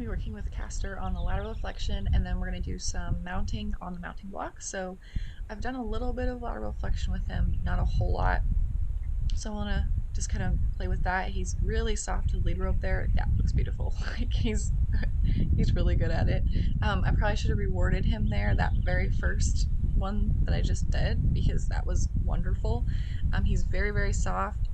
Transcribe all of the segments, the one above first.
be working with Castor on the lateral flexion, and then we're going to do some mounting on the mounting block. So I've done a little bit of lateral flexion with him, not a whole lot. So I want to just kind of play with that. He's really soft to the lead rope there. That looks beautiful. Like he's really good at it. I probably should have rewarded him there, that very first one that I just did, because that was wonderful. He's very, very soft.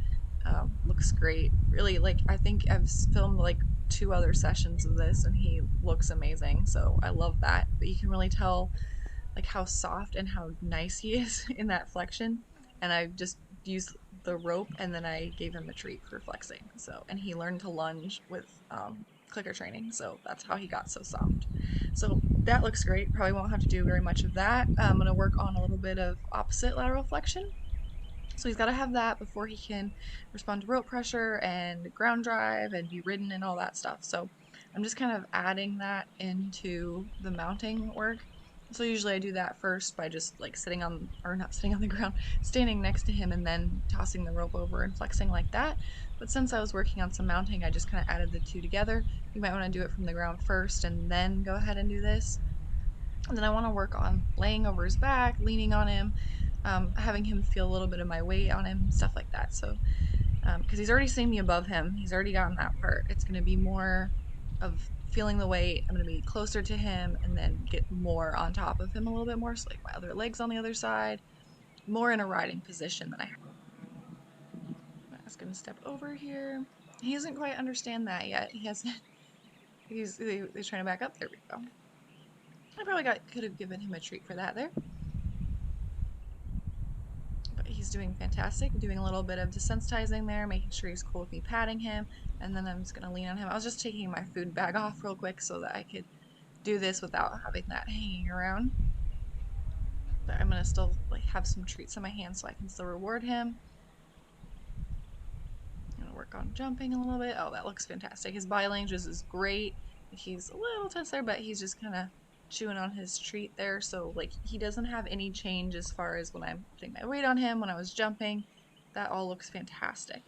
Looks great. Really, like, I think I've filmed like 2 other sessions of this and he looks amazing. So I love that. But you can really tell like how soft and how nice he is in that flexion. And I just used the rope and then I gave him a treat for flexing. So, and he learned to lunge with clicker training. So that's how he got so soft. So that looks great. Probably won't have to do very much of that. I'm going to work on a little bit of opposite lateral flexion. So he's got to have that before he can respond to rope pressure and ground drive and be ridden and all that stuff. So I'm just kind of adding that into the mounting work. So usually I do that first by just like sitting on, or not sitting on the ground, standing next to him and then tossing the rope over and flexing like that. But since I was working on some mounting, I just kind of added the two together. You might want to do it from the ground first and then go ahead and do this. And then I want to work on laying over his back, leaning on him, having him feel a little bit of my weight on him, stuff like that. So, because he's already seen me above him, he's already gotten that part. It's going to be more of feeling the weight. I'm going to be closer to him and then get more on top of him a little bit more. So, like my other legs on the other side, more in a riding position than I have. I'm just going to step over here. He doesn't quite understand that yet. He hasn't. He's trying to back up. There we go. I probably could have given him a treat for that there. But he's doing fantastic. Doing a little bit of desensitizing there, making sure he's cool with me patting him, and then I'm just gonna lean on him. I was just taking my food bag off real quick so that I could do this without having that hanging around. But I'm gonna still like have some treats in my hand so I can still reward him. I'm gonna work on jumping a little bit. Oh, that looks fantastic. His body language is great. He's a little tense there, but he's just kind of chewing on his treat there. So like he doesn't have any change as far as when I'm putting my weight on him, when I was jumping. That all looks fantastic.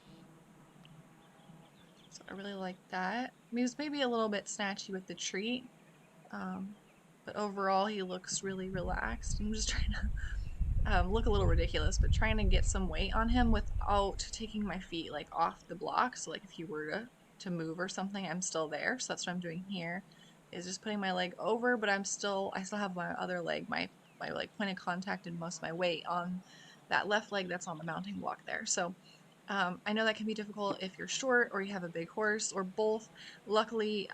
So I really like that. I mean, it's maybe a little bit snatchy with the treat, but overall he looks really relaxed. I'm just trying to look a little ridiculous, but trying to get some weight on him without taking my feet like off the block. So like if he were to move or something, I'm still there. So that's what I'm doing here, is just putting my leg over, but I still have my other leg, my like point of contact and most of my weight on that left leg that's on the mounting block there. So I know that can be difficult if you're short or you have a big horse or both. Luckily,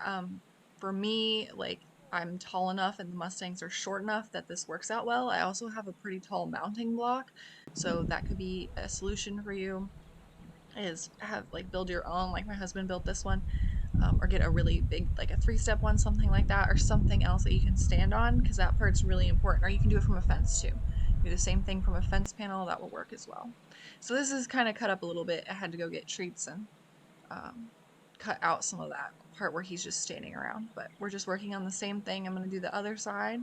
for me, like I'm tall enough and the Mustangs are short enough that this works out well. I also have a pretty tall mounting block, so that could be a solution for you, is have like build your own, like my husband built this one, or get a really big, like a 3-step one, something like that, or something else that you can stand on, because that part's really important. Or you can do it from a fence too. Do the same thing from a fence panel, that will work as well. So this is kind of cut up a little bit. I had to go get treats and cut out some of that part where he's just standing around, but we're just working on the same thing. I'm going to do the other side.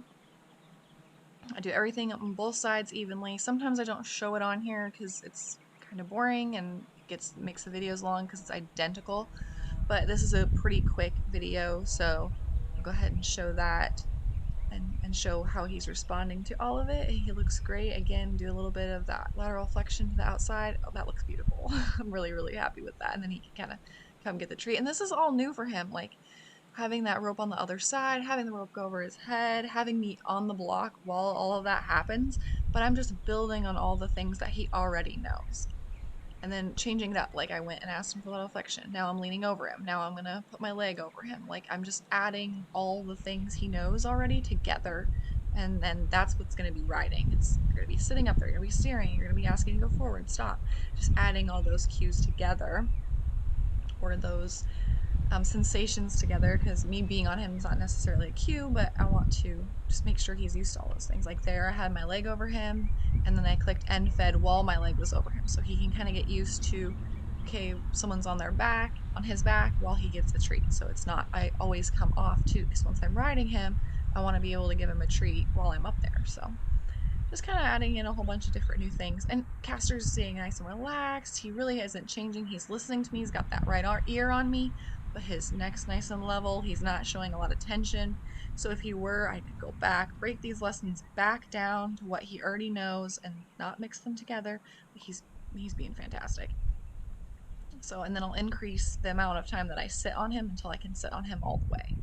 I do everything on both sides evenly. Sometimes I don't show it on here because it's kind of boring and makes the videos long because it's identical, but this is a pretty quick video, so I'll go ahead and show that and show how he's responding to all of it. He looks great. Again, do a little bit of that lateral flexion to the outside. Oh, that looks beautiful. I'm really, really happy with that. And then he can kind of come get the treat. And this is all new for him, like having that rope on the other side, having the rope go over his head, having me on the block while all of that happens. But I'm just building on all the things that he already knows, and then changing it up. Like I went and asked him for lateral flexion. Now I'm leaning over him. Now I'm gonna put my leg over him. Like I'm just adding all the things he knows already together, and then that's what's gonna be riding. You're gonna be sitting up there, you're gonna be steering, you're gonna be asking to go forward, stop. Just adding all those cues together, or those sensations together, because me being on him is not necessarily a cue, but I want to just make sure he's used to all those things. Like there, I had my leg over him, and then I clicked end fed while my leg was over him, so he can kind of get used to, okay, someone's on his back while he gets a treat. So it's not, I always come off too, because once I'm riding him, I want to be able to give him a treat while I'm up there. So just kind of adding in a whole bunch of different new things. And Castor's staying nice and relaxed. He really isn't changing. He's listening to me. He's got that right ear on me. but his neck's nice and level. He's not showing a lot of tension. So if he were, I could go back, break these lessons back down to what he already knows and not mix them together. But he's being fantastic. So, and then I'll increase the amount of time that I sit on him until I can sit on him all the way.